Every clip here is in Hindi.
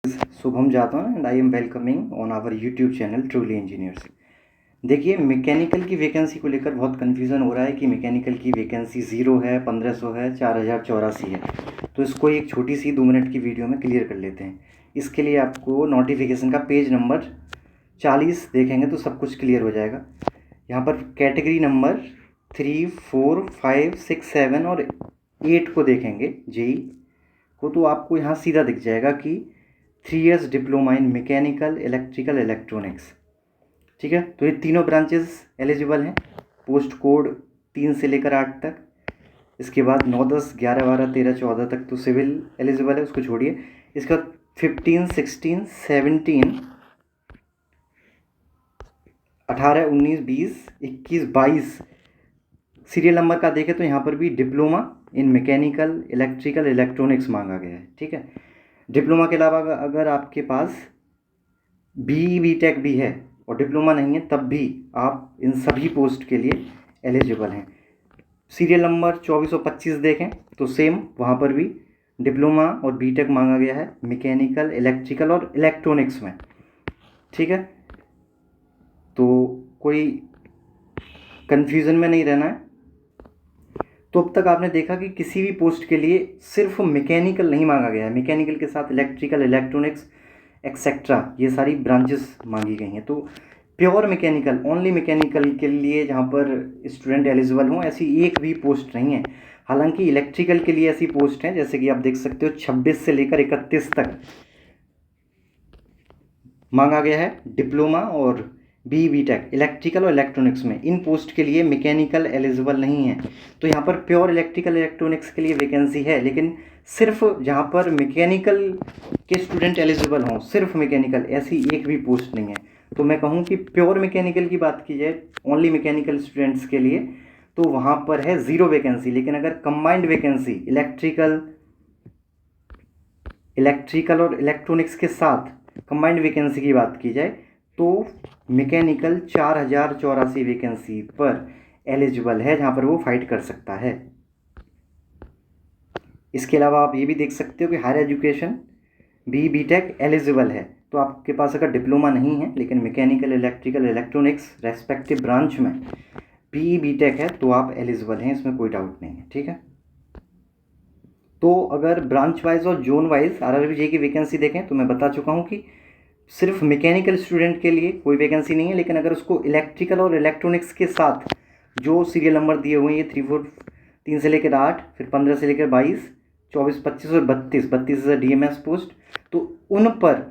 Shubham Jatwan and I am welcoming on our YouTube channel truly engineers. देखिए, मैकेनिकल की वैकेंसी को लेकर बहुत कन्फ्यूज़न हो रहा है कि मैकेनिकल की वैकेंसी 0 है, 1500 है, 4084 है। तो इसको एक छोटी सी 2 मिनट की वीडियो में क्लियर कर लेते हैं। इसके लिए आपको नोटिफिकेशन का पेज नंबर 40 देखेंगे तो सब कुछ क्लियर हो जाएगा। यहाँ पर कैटेगरी नंबर 3, 4, 5, 6, 7 और 8 को देखेंगे जेई को, तो आपको यहाँ सीधा दिख जाएगा कि 3 years diploma in mechanical electrical electronics. ठीक है, तो ये तीनों ब्रांचेस एलिजिबल हैं। पोस्ट कोड 3 से लेकर 8 तक। इसके बाद 9, 10, 11, 12, 13, 14 तक तो सिविल एलिजिबल है, उसको छोड़िए। इसके बाद 15, 16, 17, 18, 19, 20, 21, 22 सीरियल नंबर का देखें तो यहाँ पर भी diploma in mechanical electrical electronics मांगा गया है। ठीक है, डिप्लोमा के अलावा अगर आपके पास बी टेक भी है और डिप्लोमा नहीं है तब भी आप इन सभी पोस्ट के लिए एलिजिबल हैं। सीरियल नंबर 2425 देखें तो सेम वहाँ पर भी डिप्लोमा और बी टेक मांगा गया है मैकेनिकल इलेक्ट्रिकल और इलेक्ट्रॉनिक्स में। ठीक है, तो कोई कन्फ्यूज़न में नहीं रहना है। तो अब तक आपने देखा कि किसी भी पोस्ट के लिए सिर्फ मैकेनिकल नहीं मांगा गया है, मैकेनिकल के साथ इलेक्ट्रिकल इलेक्ट्रॉनिक्स एक्सेट्रा ये सारी ब्रांचेस मांगी गई हैं। तो प्योर मैकेनिकल, ओनली मैकेनिकल के लिए जहाँ पर स्टूडेंट एलिजिबल हों ऐसी एक भी पोस्ट नहीं है। हालांकि इलेक्ट्रिकल के लिए ऐसी पोस्ट हैं, जैसे कि आप देख सकते हो 26 से लेकर 31 तक मांगा गया है डिप्लोमा और बी टेक इलेक्ट्रिकल और इलेक्ट्रॉनिक्स में। इन पोस्ट के लिए मैकेनिकल एलिजिबल नहीं है। तो यहाँ पर प्योर इलेक्ट्रिकल इलेक्ट्रॉनिक्स के लिए वैकेंसी है, लेकिन सिर्फ जहाँ पर मैकेनिकल के स्टूडेंट एलिजिबल हों, सिर्फ मैकेनिकल, ऐसी एक भी पोस्ट नहीं है। तो मैं कहूँ कि प्योर मैकेनिकल की बात की जाए, ओनली मैकेनिकल स्टूडेंट्स के लिए, तो वहाँ पर है 0 वैकेंसी। लेकिन अगर कंबाइंड वैकेंसी इलेक्ट्रिकल और इलेक्ट्रॉनिक्स के साथ कंबाइंड वैकेंसी की बात की जाए तो मैकेनिकल 4084 वैकेंसी पर एलिजिबल है, जहाँ पर वो फाइट कर सकता है। इसके अलावा आप ये भी देख सकते हो कि higher education B tech eligible है। तो आपके पास अगर डिप्लोमा नहीं है लेकिन mechanical electrical electronics respective branch में बी टेक है तो आप एलिजिबल हैं, इसमें कोई डाउट नहीं है। ठीक है, तो अगर ब्रांच वाइज और जोन वाइज RRBJ की वैकेंसी देखें तो मैं बता चुका हूँ कि सिर्फ मैकेनिकल स्टूडेंट के लिए कोई वैकेंसी नहीं है। लेकिन अगर उसको इलेक्ट्रिकल और इलेक्ट्रॉनिक्स के साथ जो सीरियल नंबर दिए हुए हैं, ये 3, 4, 3 से लेकर 8, फिर 15 से लेकर 22, 24, 25 और 32 है DMS पोस्ट, तो उन पर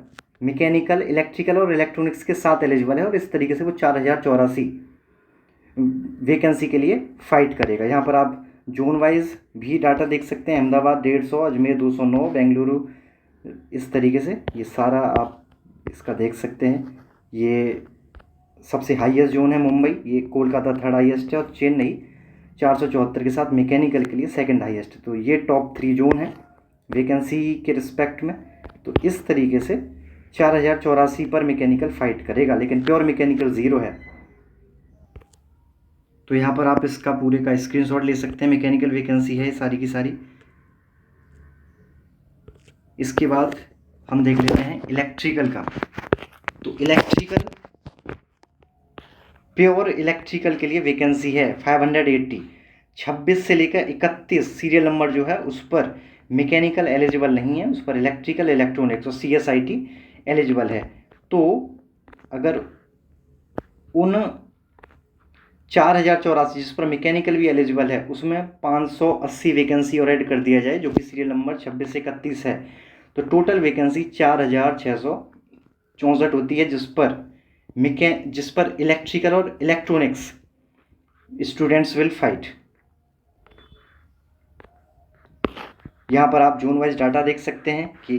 मैकेनिकल इलेक्ट्रिकल और इलेक्ट्रॉनिक्स के साथ एलिजिबल है और इस तरीके से वो 4084 वैकेंसी के लिए फाइट करेगा। यहाँ पर आप जोन वाइज भी डाटा देख सकते हैं। अहमदाबाद 150, अजमेर 209, बेंगलुरु, इस तरीके से ये सारा आप इसका देख सकते हैं। ये सबसे हाईएस्ट जोन है मुंबई, ये कोलकाता 3rd हाईएस्ट है और चेन्नई 474 के साथ मैकेनिकल के लिए 2nd हाईएस्ट है। तो ये टॉप 3 जोन है वैकेंसी के रिस्पेक्ट में। तो इस तरीके से 4084 पर मैकेनिकल फाइट करेगा, लेकिन प्योर मैकेनिकल 0 है। तो यहाँ पर आप इसका पूरे का स्क्रीनशॉट ले सकते हैं। मैकेनिकल वैकेंसी है सारी की सारी। इसके बाद हम देख लेते हैं इलेक्ट्रिकल का। तो इलेक्ट्रिकल, प्योर इलेक्ट्रिकल के लिए वैकेंसी है 580। 26 से लेकर 31 सीरियल नंबर जो है उस पर मैकेनिकल एलिजिबल नहीं है, उस पर इलेक्ट्रिकल इलेक्ट्रॉनिक्स और CSIT एलिजिबल है। तो अगर उन 4084 जिस पर मैकेनिकल भी एलिजिबल है उसमें 580 वैकेंसी और ऐड कर दिया जाए, जो कि सीरियल नंबर 26 से 31 है, तो टोटल वैकेंसी 4664 होती है, जिस पर इलेक्ट्रिकल और इलेक्ट्रॉनिक्स स्टूडेंट्स विल फाइट। यहाँ पर आप जोन वाइज डाटा देख सकते हैं कि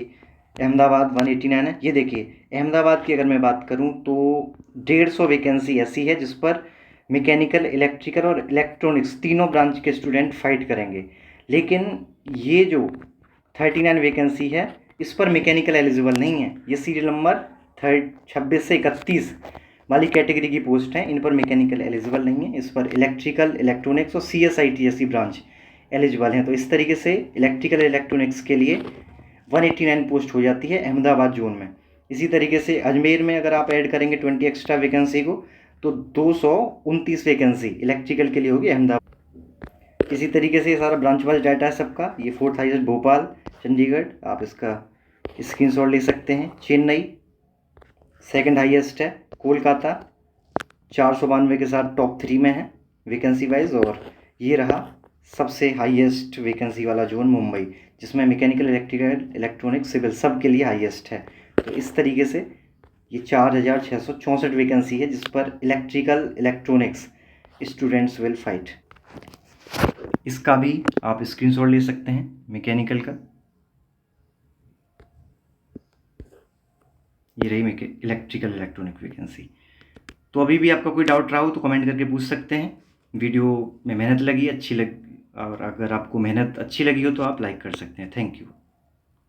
अहमदाबाद 189 है। ये देखिए, अहमदाबाद की अगर मैं बात करूँ तो 150 वैकेंसी ऐसी है जिस पर मैकेनिकल इलेक्ट्रिकल और इलेक्ट्रॉनिक्स तीनों ब्रांच के स्टूडेंट फाइट करेंगे। लेकिन ये जो 39 वैकेंसी है इस पर मैकेनिकल एलिजिबल नहीं है। ये सीरियल नंबर 26 से 31 वाली कैटेगरी की पोस्ट हैं, इन पर मैकेनिकल एलिजिबल नहीं है। इस पर इलेक्ट्रिकल इलेक्ट्रॉनिक्स और CSIT जैसी ब्रांच एलिजिबल हैं। तो इस तरीके से इलेक्ट्रिकल इलेक्ट्रॉनिक्स के लिए 189 पोस्ट हो जाती है अहमदाबाद जोन में। इसी तरीके से अजमेर में अगर आप ऐड करेंगे 20 एक्स्ट्रा वैकेंसी को तो 229 वैकेंसी इलेक्ट्रिकल के लिए होगी अहमदाबाद। इसी तरीके से ये सारा ब्रांच वाइज डाटा है सबका। ये 4th हाईएस्ट भोपाल चंडीगढ़, आप इसका स्क्रीनशॉट ले सकते हैं। चेन्नई 2nd हाईएस्ट है, कोलकाता 492 के साथ टॉप 3 में है वैकेंसी वाइज, और ये रहा सबसे हाईएस्ट वैकेंसी वाला जोन मुंबई, जिसमें मैकेनिकल, इलेक्ट्रिकल, इलेक्ट्रॉनिक, सिविल सब के लिए हाईएस्ट है। तो इस तरीके से ये 4664 वैकेंसी है जिस पर electrical, electronics students will fight. इसका भी आप स्क्रीनशॉट ले सकते हैं मैकेनिकल का। ये रही इलेक्ट्रिकल, इलेक्ट्रॉनिक वैकेंसी। तो अभी भी आपका कोई डाउट रहा हो तो कमेंट करके पूछ सकते हैं। वीडियो में मेहनत लगी, अच्छी लगी, और अगर आपको मेहनत अच्छी लगी हो तो आप लाइक कर सकते हैं। Thank you.